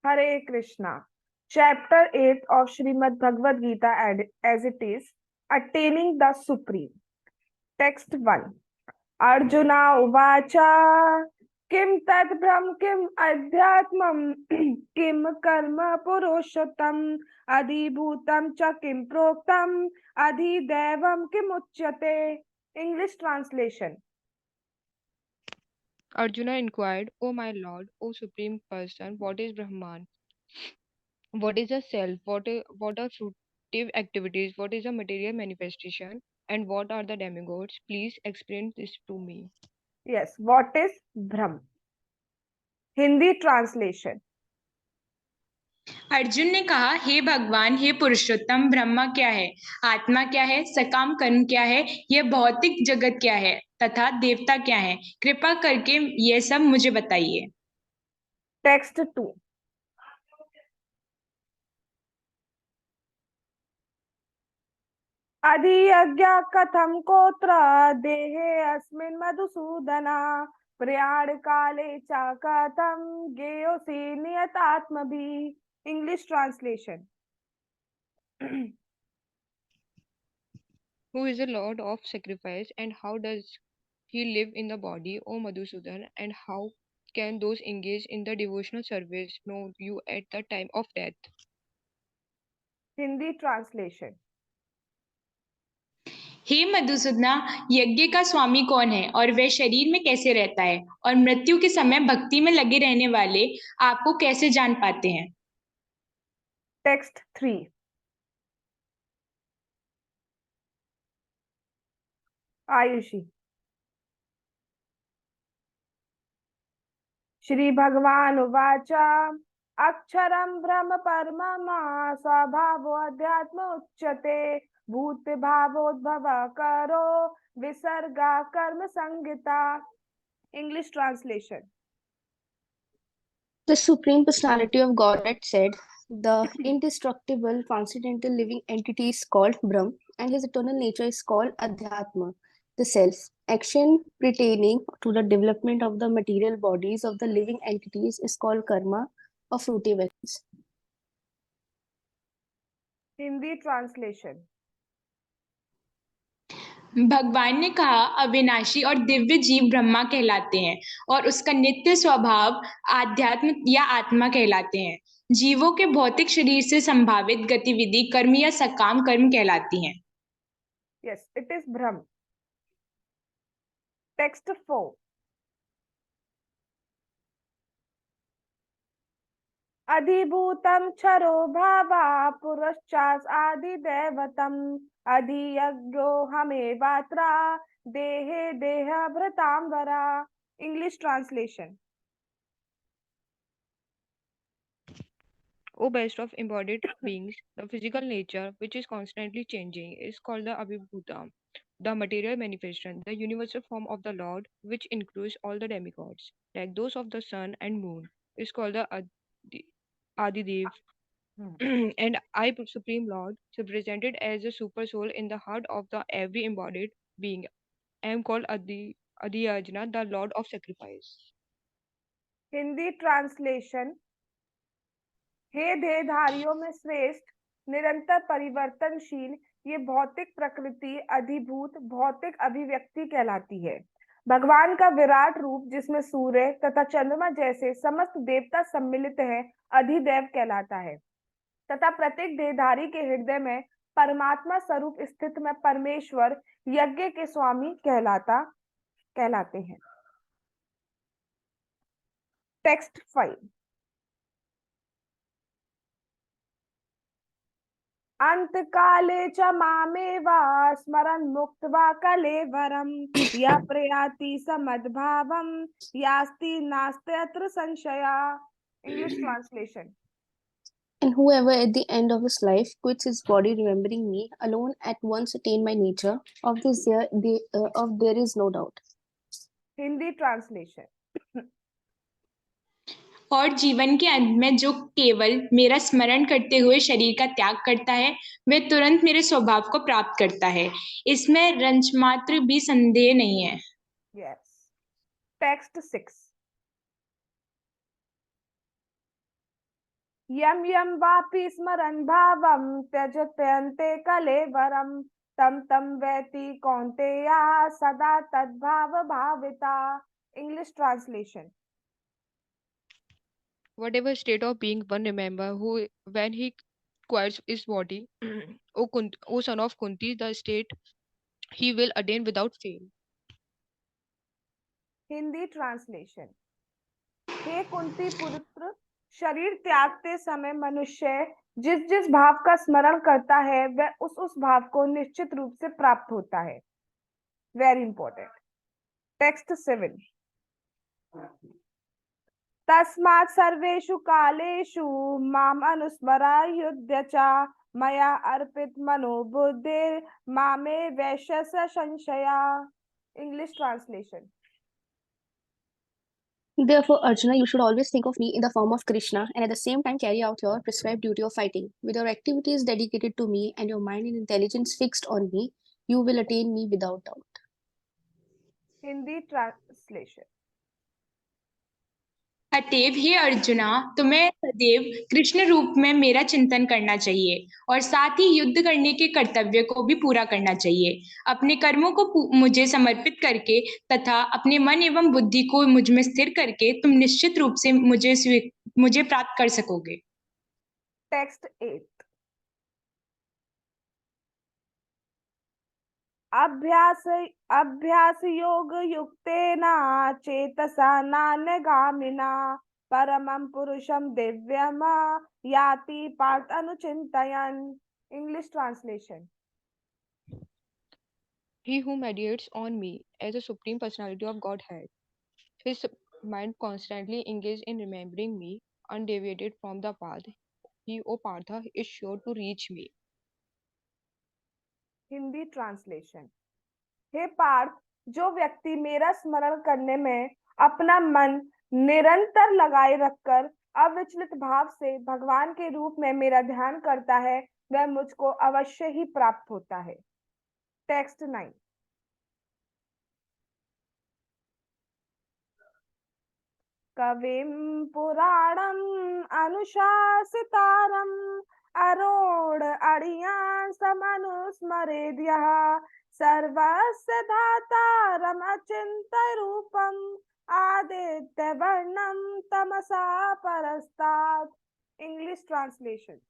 Hare Krishna. Chapter 8 of Srimad Bhagavad Gita as it is, Attaining the Supreme. Text 1. Arjuna Uvacha Kim Tat Brahm Kim Adhyatmam Kim Karma Purushottam Adhibhutam Cha Kim Proktam Adhidevam Kim Uchyate. English translation. Arjuna inquired, O my lord, O supreme person, what is Brahman? What is a self? What are fruitive activities? What is a material manifestation? And what are the demigods? Please explain this to me. Yes, what is Brahm? Hindi translation. Arjun ने कहा, हे भगवान, हे पुरुषोत्तम, ब्रह्मा क्या है, आत्मा क्या है, सकाम कर्म क्या है, यह भौतिक जगत क्या है तथा देवता क्या है? कृपा करके यह सब मुझे बताइए। टेक्स्ट 2. अधियज्ञा कथम कोत्र देहे अस्मिन् मधुसूदना प्रयाण काले च कथम गेयोसि नियतात्मभि. English translation. Who is the Lord of sacrifice and how does he live in the body, O Madhusudan, and how can those engaged in the devotional service know you at the time of death? Hindi translation. हे मधुसूदना, यज्ञ का स्वामी कौन है और वह शरीर में कैसे रहता है और मृत्यु के समय भक्ति में लगे रहने वाले आपको कैसे जान पाते हैं? Text 3. आयुषी. श्री भगवान उवाच अक्षरं ब्रह्म परमम् स्वभावो अध्यात्म उच्यते भूत भावोद्भव करो विसर्गा कर्म Sangeeta. English translation. The Supreme Personality of Godhead said, the indestructible, transcendental living entity is called Brahm, and his eternal nature is called Adhyatma, the self. Action pertaining to the development of the material bodies of the living entities is called karma or fruitive actions. Hindi translation. भगवान ने कहा, अविनाशी और दिव्य जीव ब्रह्मा कहलाते हैं और उसका नित्य स्वभाव आध्यात्म या आत्मा कहलाते हैं। जीवों के भौतिक शरीर से संभावित गतिविधि कर्म या सकाम कर्म कहलाती हैं। Yes, it is Brahm. Text 4. अधिभूतं क्षरो भावा पुरश्चास आदिदैवतम् अधियज्ञो हमेवात्रा देहे देहभृतांबरा. English translation. O best of embodied beings, the physical nature, which is constantly changing, is called the Abhibhuta, the material manifestation, the universal form of the Lord, which includes all the demigods, like those of the sun and moon, is called the Adidev. And I, Supreme Lord, represented as a super soul in the heart of the every embodied being, am called Adiyajna, the Lord of sacrifice. Hindi translation. हे देहधारियों में श्रेष्ठ, निरंतर परिवर्तनशील ये भौतिक प्रकृति अधिभूत भौतिक अभिव्यक्ति कहलाती है। भगवान का विराट रूप जिसमें सूर्य तथा चंद्रमा जैसे समस्त देवता सम्मिलित हैं अधिदेव कहलाता है तथा प्रत्येक देहधारी के हृदय में परमात्मा स्वरूप स्थित में परमेश्वर यज्ञ के स्वामी कहलाते हैं। टेक्स्ट 5. अंतकाले च मामेवा स्मरन् मुक्त्वा कलेवरं या प्रयाति समद्भावं यास्ति नास्ति अत्र संशया. English translation. And whoever at the end of his life quits his body remembering me, alone at once attain my nature, of there is no doubt. Hindi translation. और जीवन के अंत में जो केवल मेरा स्मरण करते हुए शरीर का त्याग करता है, वह तुरंत मेरे स्वभाव को प्राप्त करता है। इसमें रंच मात्र भी संदेह नहीं है। Yes. Text 6. यम यम वापि स्मरन् भावं त्यजत्यन्ते कलेवरम तम तम वैति कौन्तेया सदा तद्भाव भाविता. English translation. Whatever state of being one remember who when he quiets his body, O son of Kunti, the state he will attain without fail. Hindi translation. हे कुंती पुत्र, शरीर त्यागते समय मनुष्य जिस जिस भाव का स्मरण करता है वह उस भाव को निश्चित रूप से प्राप्त होता है. Very important. टेक्स्ट 7. तस्मात् सर्वेषु कालेषु माम अनुस्मरायुध्य च मया अर्पित मनो बुद्धिर मामे वैश्यस संशया. English translation. Therefore, Arjuna, you should always think of me in the form of Krishna and at the same time carry out your prescribed duty of fighting. With your activities dedicated to me and your mind and intelligence fixed on me, you will attain me without doubt. Hindi translation. अतएव हे अर्जुना, तुम्हें सदैव कृष्ण रूप में मेरा चिंतन करना चाहिए और साथ ही युद्ध करने के कर्तव्य को भी पूरा करना चाहिए. अपने कर्मों को मुझे समर्पित करके तथा अपने मन एवं बुद्धि को मुझ में स्थिर करके तुम निश्चित रूप से मुझे प्राप्त कर सकोगे. टेक्स्ट 8. अभ्यास योग युक्तेन चेतसा नान्यगामिना परमं पुरुषं दिव्यम याति पार्थ अनुचिंतयन्. English translation. He who meditates on me as the Supreme Personality of Godhead, his mind constantly engaged in remembering me, undeviated from the path, he, O Partha, is sure to reach me. Hindi translation. हे पार्थ, जो व्यक्ति मेरा स्मरण करने में अपना मन निरंतर लगाए रखकर अविचलित भाव से भगवान के रूप में मेरा ध्यान करता है वह मुझको अवश्य ही प्राप्त होता है. टेक्स्ट 9. कविं पुराणं अनुशासितारं अरोढ़ अड़ियां समनुस्मरेद्यः सर्वस्य धातारम् अचिन्त्य रूपम् आदित्य वर्णं तमसा परस्तात्. English translation.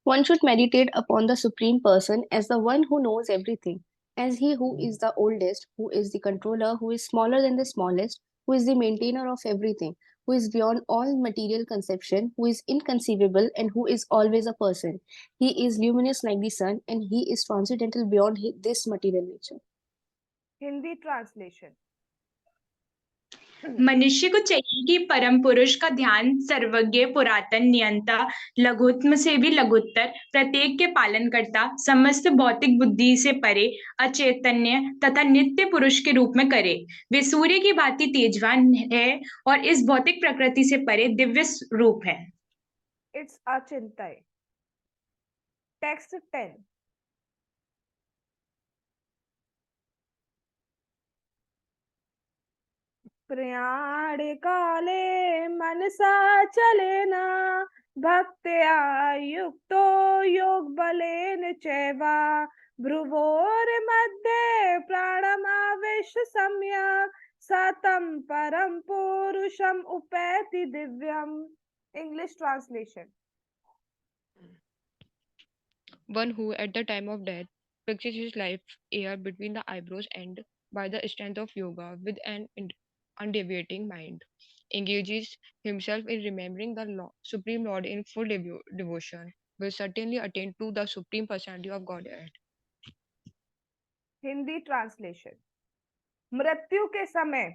One should meditate upon the Supreme Person as the one who knows everything, as he who is the oldest, who is the controller, who is smaller than the smallest, who is the maintainer of everything, who is beyond all material conception, who is inconceivable, and who is always a person. He is luminous like the sun, and he is transcendental beyond this material nature. Hindi translation. मनुष्य को चाहिए कि परम पुरुष का ध्यान सर्वज्ञ, पुरातन, नियंता, लघुत्म से भी लघुत्तर, प्रत्येक के पालन करता, समस्त भौतिक बुद्धि से परे, अचैतन्य तथा नित्य पुरुष के रूप में करे. वे सूर्य की भांति तेजवान है और इस भौतिक प्रकृति से परे दिव्य रूप है. It's Achintya. Text 10. प्रयाण काले मनसा चलेन भक्त्या युक्तो योग बलेन चैवा भ्रुवोर्मध्ये प्राणमावेश्य सम्यक् सतं परम पुरुषम उपैति दिव्यम. English translation. One who, at the time of death, fixes his life air between the eyebrows and, by the strength of yoga, with an undeviating mind, engages himself in remembering the Supreme Lord in full devotion, will certainly attain to the Supreme Personality of Godhead. Hindi translation. मृत्यु के समय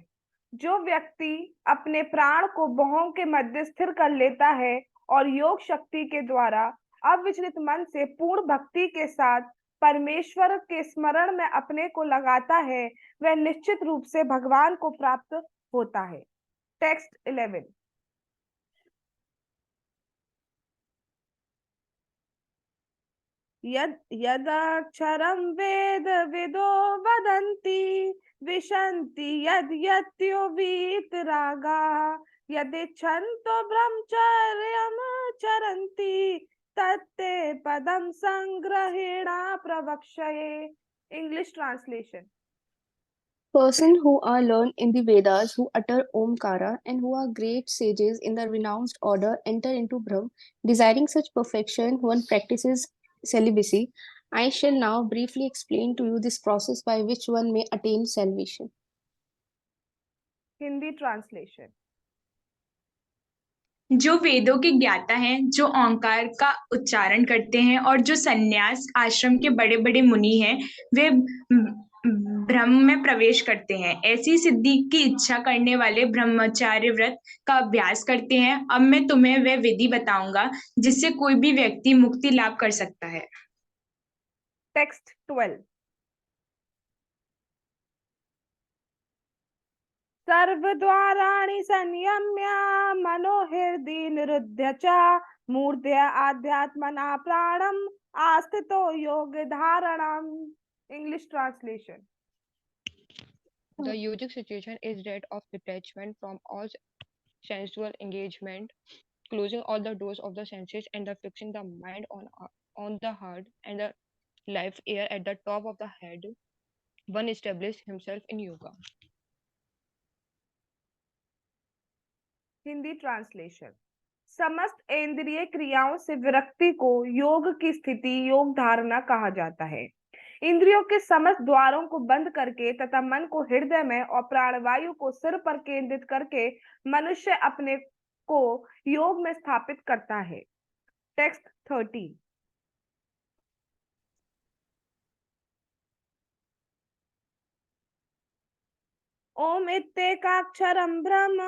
जो व्यक्ति अपने प्राण को भौहों के मध्य स्थिर कर लेता है और योग शक्ति के द्वारा अविचलित मन से पूर्ण भक्ति के साथ परमेश्वर के स्मरण में अपने को लगाता है वह निश्चित रूप से भगवान को प्राप्त होता है. टेक्स्ट 11. यदक्षरं वेद विदो वदन्ति विशन्ति यद्यत्यो वीतरागाः यदिच्छन्तो ब्रह्मचर्यं चरन्ति तत्ते पदं संग्रहेण प्रवक्ष्ये. English translation. Person who are learned in the Vedas, who utter Omkara, and who are great sages in the renounced order, enter into Brahm. Desiring such perfection, one practices celibacy. I shall now briefly explain to you this process by which one may attain salvation. Hindi translation. जो वेदों के ज्ञाता हैं, जो ओंकार का उच्चारण करते हैं और जो संन्यास आश्रम के बड़े बड़े मुनि हैं, वे ब्रह्म में प्रवेश करते हैं. ऐसी सिद्धि की इच्छा करने वाले ब्रह्मचार्य व्रत का अभ्यास करते हैं. अब मैं तुम्हें वह विधि बताऊंगा जिससे कोई भी व्यक्ति मुक्ति लाभ कर सकता है. Text 12. सर्वद्वाराणि संयम्य मनोहृदि निरुध्य च मूर्ध्य आध्यात्मना प्राणम आस्थितो योग धारणम. English translation. The yogic situation is that of detachment from all sensual engagement, closing all the doors of the senses and the fixing the mind on the heart and the life air at the top of the head. One establishes himself in yoga. Hindi translation. समस्त इंद्रिय क्रियाओं से विरक्ति को योग की स्थिति, योग धारणा कहा जाता है. इंद्रियों के समस्त द्वारों को बंद करके तथा मन को हृदय में और प्राणवायु को सिर पर केंद्रित करके मनुष्य अपने को योग में स्थापित करता है. टेक्स्ट 13. ओम इत्येकाक्षरं ब्रह्म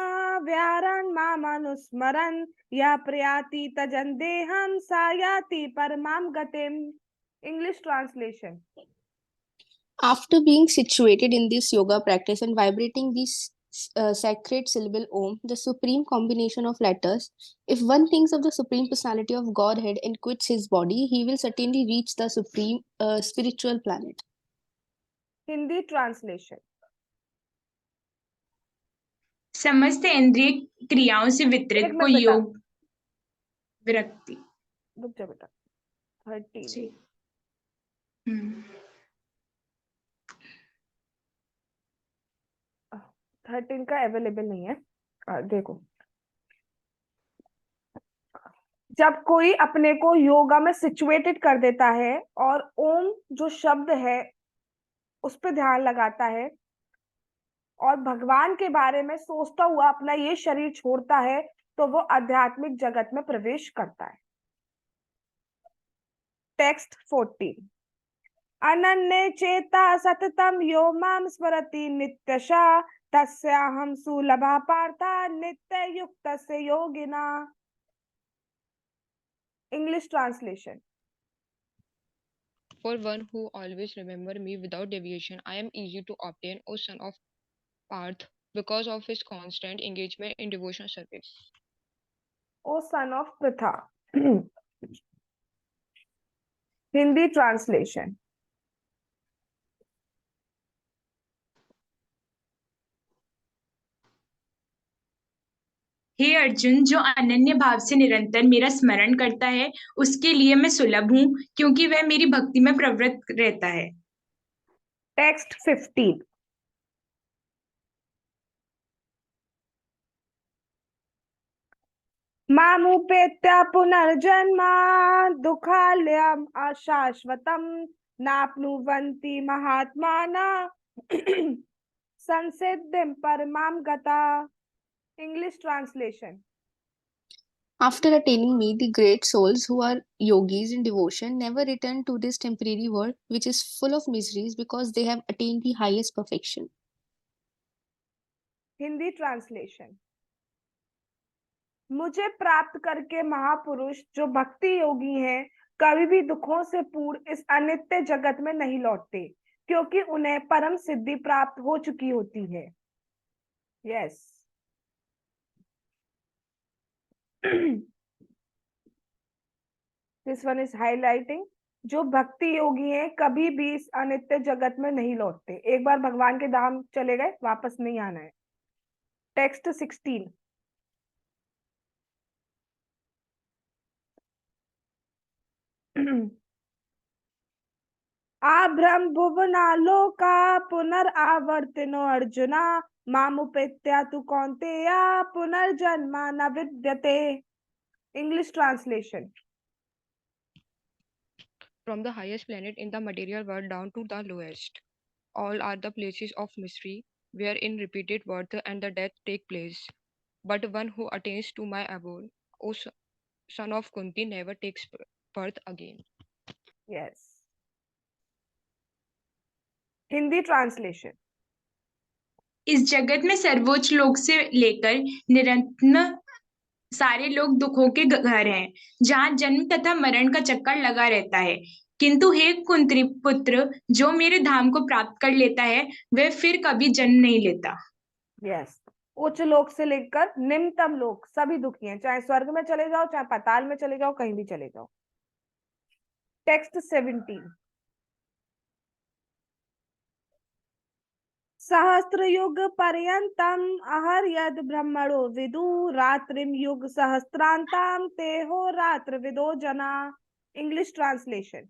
व्यारणमामनुस्मरन् यः प्रयाति तजन् देहं स याति परमां गतिम्. English translation. After being situated in this yoga practice and vibrating this sacred syllable Om, the supreme combination of letters, if one thinks of the supreme personality of Godhead and quits his body, he will certainly reach the supreme spiritual planet. Hindi translation. समस्त इंद्रिय क्रियाओं से वितरित एक को minute बेटा. योग विरक्ति. रुक जा बेटा. 13. जी. 13 का अवेलेबल नहीं है. देखो, जब कोई अपने को योगा में सिचुएटेड कर देता है और ओम जो शब्द है उस पर ध्यान लगाता है और भगवान के बारे में सोचता हुआ अपना ये शरीर छोड़ता है, तो वो आध्यात्मिक जगत में प्रवेश करता है. टेक्स्ट 14. अनन्य चेता सततम यो माम स्मरति नित्यशः तस्याहं सुलभा पार्था नित्य युक्तस्य योगिना. English translation. For one who always remember me without deviation, I am easy to obtain, O son of Parth, because of his constant engagement in devotional service. O son of Pritha. Hindi translation. हे अर्जुन, जो अनन्य भाव से निरंतर मेरा स्मरण करता है, उसके लिए मैं सुलभ हूँ, क्योंकि वह मेरी भक्ति में प्रवृत्त रहता है. Text 15. मामुपेत्य पुनर्जन्म दुःखालयम् अशाश्वतम् नाप्नुवन्ति महात्माना संसिद्धिं परमां गता. English translation. After attaining me, the great souls who are yogis in devotion never return to this temporary world, which is full of miseries, because they have attained the highest perfection. Hindi translation. मुझे प्राप्त करके महापुरुष जो भक्ति योगी हैं कभी भी दुखों से पूर्ण इस अनित्य जगत में नहीं लौटते, क्योंकि उन्हें परम सिद्धि प्राप्त हो चुकी होती है. Yes. This one is highlighting. जो भक्ति योगी हैं कभी भी इस अनित्य जगत में नहीं लौटते. एक बार भगवान के धाम चले गए, वापस नहीं आना है. टेक्स्ट 16. आभ्रम भुवनालोका पुनरावर्तिनो अर्जुना मामुपेत्या तु कौन्तेया पुनर्जन्मा न विद्यते. English translation. From the highest planet in the material world down to the lowest, all are the places of mystery, wherein repeated birth and the death take place. But one who attains to my abode, O son of Kunti, never takes birth again. Yes. Hindi translation. इस जगत में सर्वोच्च लोक से लेकर निरंतर सारे लोग दुखों के घर हैं, जहाँ जन्म तथा मरण का चक्कर लगा रहता है। किंतु हे कुंती पुत्र, जो मेरे धाम को प्राप्त कर लेता है, वह फिर कभी जन्म नहीं लेता। Yes. उच्च लोक से लेकर निम्नतम लोक सभी दुखी हैं, चाहे स्वर्ग में चले जाओ, चाहे पाताल में चले जाओ, कहीं भी चले जाओ. टेक्स्ट 17. सहस्त्र युग पर्यंतम अहर्यद ब्रह्मणो विदु रात्रिम युग सहस्त्रांताम तेहो रात्र विदो जना. English translation.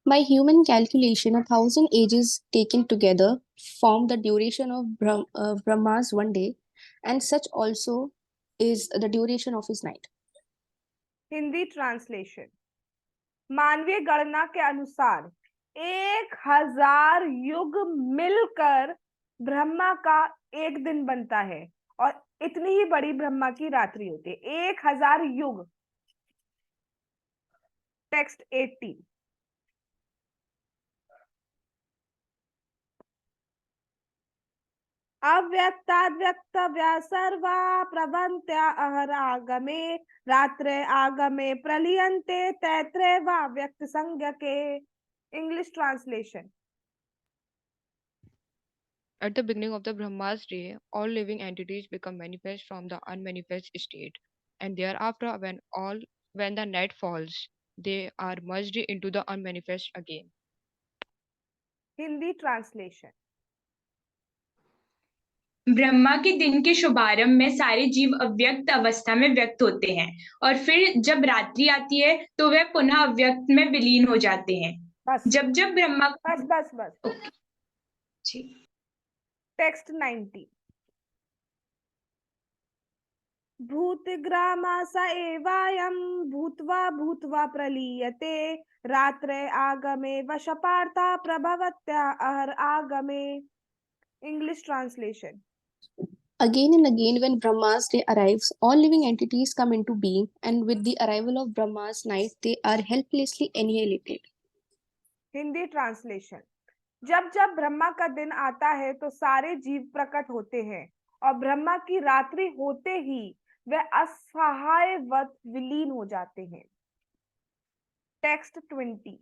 By human calculation, 1,000 ages taken together form the duration of Brahma's one day, and such also is the duration of his night. Hindi translation. मानवीय गणना के अनुसार 1000 युग मिलकर ब्रह्मा का एक दिन बनता है, और इतनी ही बड़ी ब्रह्मा की रात्रि होती है. 1000 युग. टेक्स्ट 18. अव्यक्ताद्व्यक्तव्या सर्वा प्रवन्त्या अहरागमे रात्रे आगमे प्रलीयन्ते तैत्रे वा व्यक्त संज्ञके. English translation. At the beginning of the Brahma's day, all living entities become manifest from the unmanifest state, and thereafter, when the night falls, they are merged into the unmanifest again. Hindi translation. Brahma के दिन के शुभारंभ में सारे जीव अव्यक्त अवस्था में व्यक्त होते हैं, और फिर जब रात्रि आती है तो वे पुनः अव्यक्त में विलीन हो जाते हैं. बस जब जब ब्रह्मा बस बस बस. जी. टेक्स्ट 90. भूतिग्रामा स एवायं भूत्वा भूत्वा प्रलीयते रात्रे आगमे वशपार्था प्रभवत्या अहर आगमे. English translation. Again and again, when Brahma's day arrives, all living entities come into being, and with the arrival of Brahma's night, they are helplessly annihilated. Hindi translation. जब जब ब्रह्मा का दिन आता है तो सारे जीव प्रकट होते हैं, और ब्रह्मा की रात्रि होते ही वे असहायवत विलीन हो जाते हैं. टेक्स्ट 20.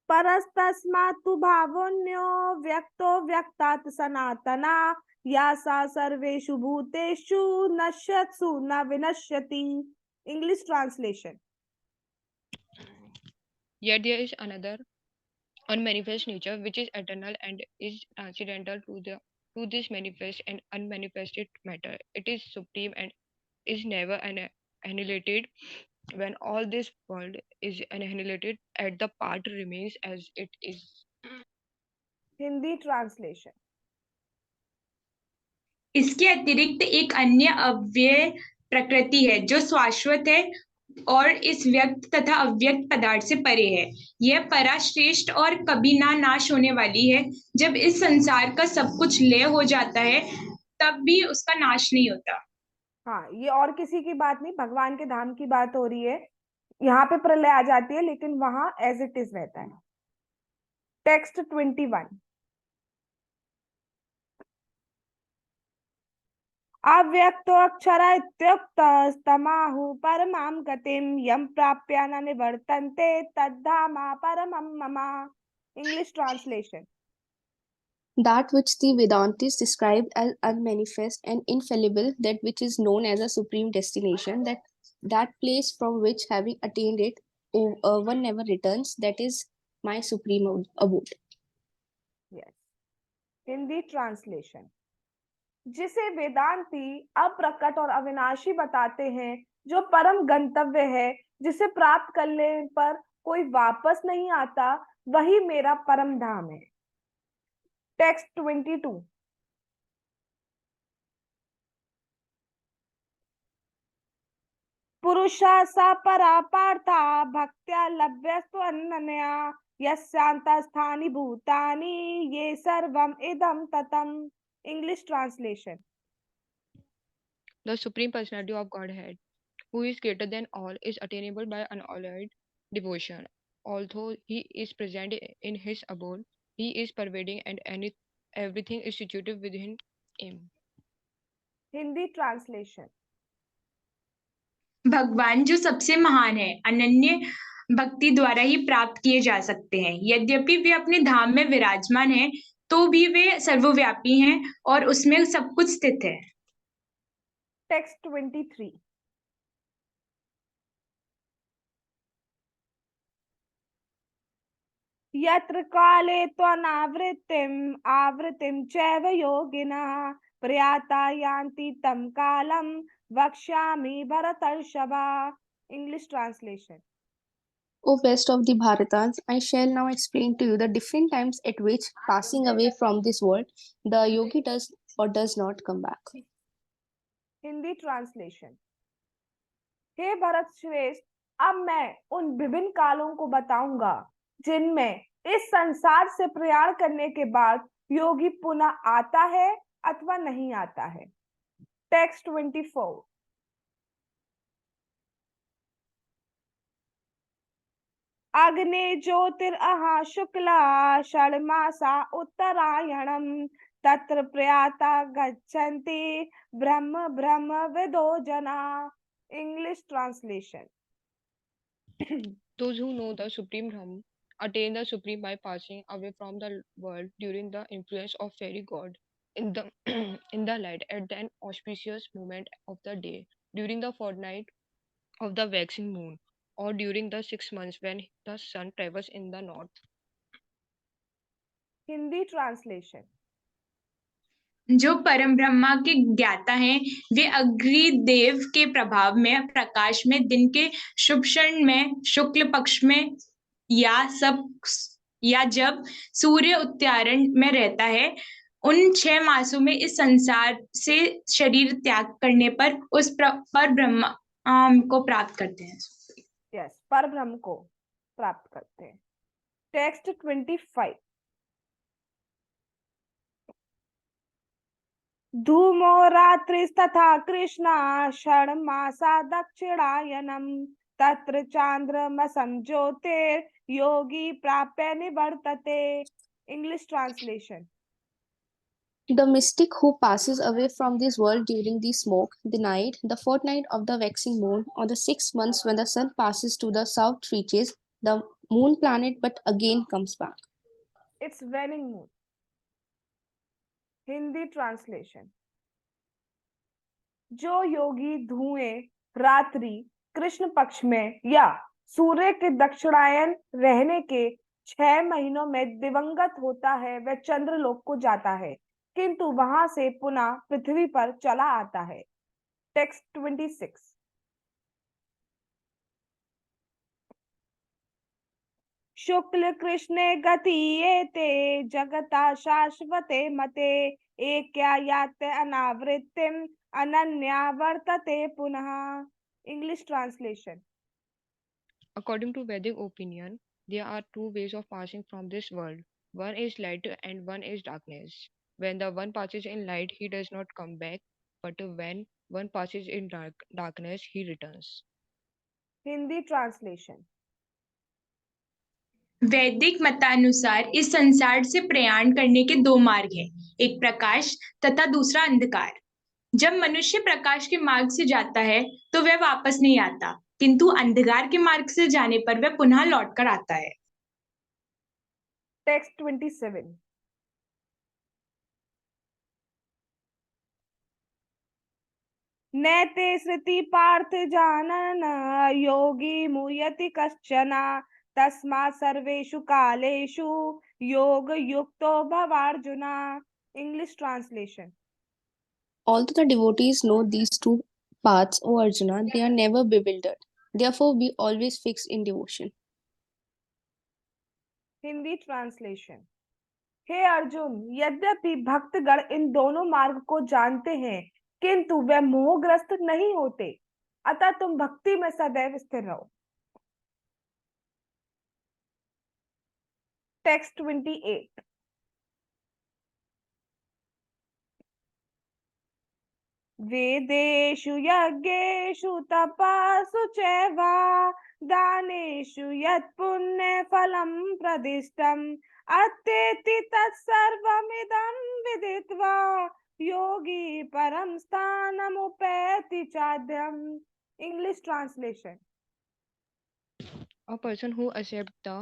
परस्तस्मात्तु भावोऽन्यो व्यक्तो व्यक्तात् सनातना या सा सर्वेषु भूतेषु नश्यत्सु न विनश्यति. English translation. Yet there is another unmanifest nature which is eternal and is transcendental to this manifest and unmanifested matter. It is supreme and is never annihilated. When all this world is annihilated, at the part remains as it is. Hindi translation. इसके अतिरिक्त एक अन्य अव्यय प्रकृति है जो शाश्वत है और इस व्यक्त तथा अव्यक्त पदार्थ से परे है. यह पराश्रेष्ठ और कभी ना नाश होने वाली है. जब इस संसार का सब कुछ लय हो जाता है, तब भी उसका नाश नहीं होता. हाँ, ये और किसी की बात नहीं, भगवान के धाम की बात हो रही है. यहाँ पे प्रलय आ जाती है, लेकिन वहां एज इट इज रहता है. टेक्स्ट 21. अव्यक्तो अक्षर इत्युक्तस्तमाहु परमां गतिं यं प्राप्य न निवर्तन्ते तद्धामा परमं मम. English translation. That which the Vedantis describe as unmanifest and infallible, that which is known as a supreme destination, that place from which, having attained it, one never returns, that is my supreme abode. Yes. Hindi translation. जिसे वेदांती अप्रकट और अविनाशी बताते हैं, जो परम गंतव्य है, जिसे प्राप्त करने पर कोई वापस नहीं आता, वही मेरा परम धाम है। टेक्स्ट 22। पुरुषा सा परा पार्था भक्त्या लभ्यस्तु अनन्या यस्यांतस्थानि भूतानि ये सर्वम इदं ततम। English translation. The Supreme Personality of Godhead, who is greater than all, is attainable by unalloyed devotion. Although he is present in his abode, he is pervading and everything is situated within him. Hindi translation. भगवान जो सबसे महान है, अनन्य भक्ति द्वारा ही प्राप्त किए जा सकते हैं। यद्यपि वे अपने धाम में विराजमान हैं, तो भी वे सर्वव्यापी हैं और उसमें सब कुछ स्थित है। टेक्स्ट 23। यत्र काले त्वनावृत्तिम आवृत्तिम चैव योगिनः प्रयाता यान्ति तं कालम वक्ष्यामि भरतर्षभा। English translation. O best of the Bharatans, I shall now explain to you the different times at which, passing away from this world, the yogi does or does not come back. Hindi translation. हे भरत श्रेष्ठ, अब मैं उन विभिन्न कालों को बताऊंगा जिनमें इस संसार से प्रयाण करने के बाद योगी पुनः आता है अथवा नहीं आता है। टेक्स्ट 24। अग्ने ज्योतिरहा शुक्ला षण्मासा उत्तरायणम तत्र प्रयाता गच्छन्ति ब्रह्म ब्रह्म विदो जना। English translation. Those who know the Supreme Brahman attain the Supreme by passing away from the world during the influence of fairy god in the in the light at an auspicious moment of the day, during the fortnight of the waxing moon, or during the 6 months when the sun travels in the north. Hindi translation. जो परम ब्रह्मा के ज्ञाता हैं, वे अग्निदेव के प्रभाव में प्रकाश में दिन के शुभ क्षण में शुक्ल पक्ष में या जब सूर्य उत्तरायण में रहता है, उन 6 मासों में इस संसार से शरीर त्याग करने पर उस पर ब्रह्मा को प्राप्त करते हैं। यस, पर ब्रह्म को प्राप्त करते हैं। टेक्स्ट 25। धूमो रात्रिस्तथा कृष्णा षण्मासा दक्षिणायनम तत्र चांद्रमसं ज्योतिर योगी प्राप्य निवर्तते। English translation. The mystic who passes away from this world during the smoke, the night, the fortnight of the waxing moon, or the 6 months when the sun passes to the south reaches the moon planet but again comes back. It's waning moon. Hindi translation. जो योगी धुएं रात्रि कृष्ण पक्ष में या सूर्य के दक्षिणायन रहने के 6 महीनों में दिवंगत होता है, वह चंद्रलोक को जाता है, किंतु वहां से पुनः पृथ्वी पर चला आता है। टेक्स्ट 26। शुक्ल कृष्णे गतीयेते जगता शाश्वते मते एक्या याते अनावृत्तिम अनन्या वर्तते पुनः। English translation. According to Vedic opinion, there are 2 ways of passing from this world. One is light and one is darkness. When the one passes in light, he does not come back, but when one passes in darkness, he returns. Hindi translation. वैदिक मतानुसार इस संसार से प्रयाण करने के 2 मार्ग हैं, एक प्रकाश तथा दूसरा अंधकार। जब मनुष्य प्रकाश के मार्ग से जाता है तो वह वापस नहीं आता, किंतु अंधकार के मार्ग से जाने पर वह पुनः लौटकर आता है। टेक्स्ट 27। नैते श्रुति पार्थ जानन योगी मुयति कश्चन तस्मात् सर्वेषु कालेषु योग युक्तो भवार्जुना। English translation. Although the devotees know these two paths, O Arjuna, they are never bewildered. Therefore, be always fixed in devotion. Hindi translation. हे अर्जुन, यद्यपि भक्तगण इन दोनों मार्ग को जानते हैं, किंतु वे मोहग्रस्त नहीं होते, अतः तुम भक्ति में सदैव स्थिर रहो। टेक्स्ट 28। वेदेषु यज्ञेषु तपसु चैव दानेषु यत् पुण्यफलं प्रदिष्टम् अत्येति तत्सर्वमिदं विदित्वा योगी परम स्थानमुपैति चाद्यम्। English translation. A person who accepts the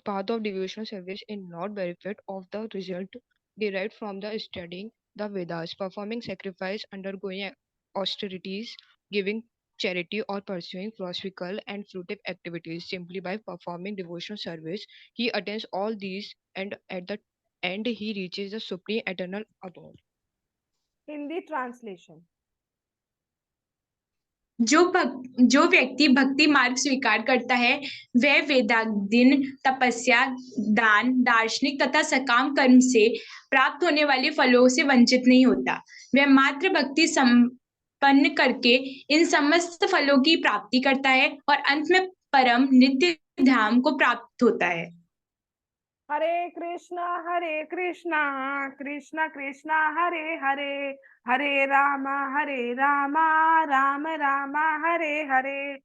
path of devotional service is not bereft of the result derived from the studying the Vedas, performing sacrifice, undergoing austerities, giving charity, or pursuing philosophical and fruitive activities. Simply by performing devotional service, he attains all these, and at the end, he reaches the supreme eternal abode. Hindi translation. जो व्यक्ति भक्ति मार्ग स्वीकार करता है वह वेदाध्ययन, तपस्या, दान, दार्शनिक तथा सकाम कर्म से प्राप्त होने वाले फलों से वंचित नहीं होता। वह मात्र भक्ति संपन्न करके इन समस्त फलों की प्राप्ति करता है और अंत में परम नित्य धाम को प्राप्त होता है। हरे कृष्णा कृष्णा कृष्णा हरे हरे, हरे राम राम राम हरे हरे।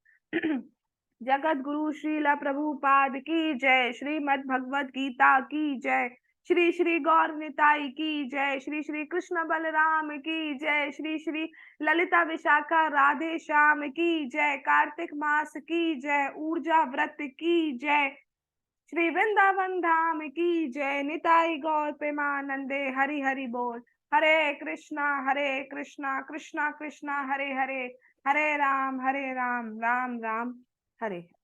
जगत गुरु श्रील प्रभुपाद की जय। श्रीमद् भगवद गीता की जय। श्री श्री गौर निताई की जय। श्री श्री कृष्ण बलराम की जय। श्री श्री ललिता विशाखा राधे श्याम की जय। कार्तिक मास की जय। ऊर्जा व्रत की जय। श्री वृंदावन धाम की जय। निताई गौर प्रेमानंदे हरि हरि बोल। हरे कृष्णा कृष्णा कृष्णा हरे हरे, हरे राम राम राम हरे।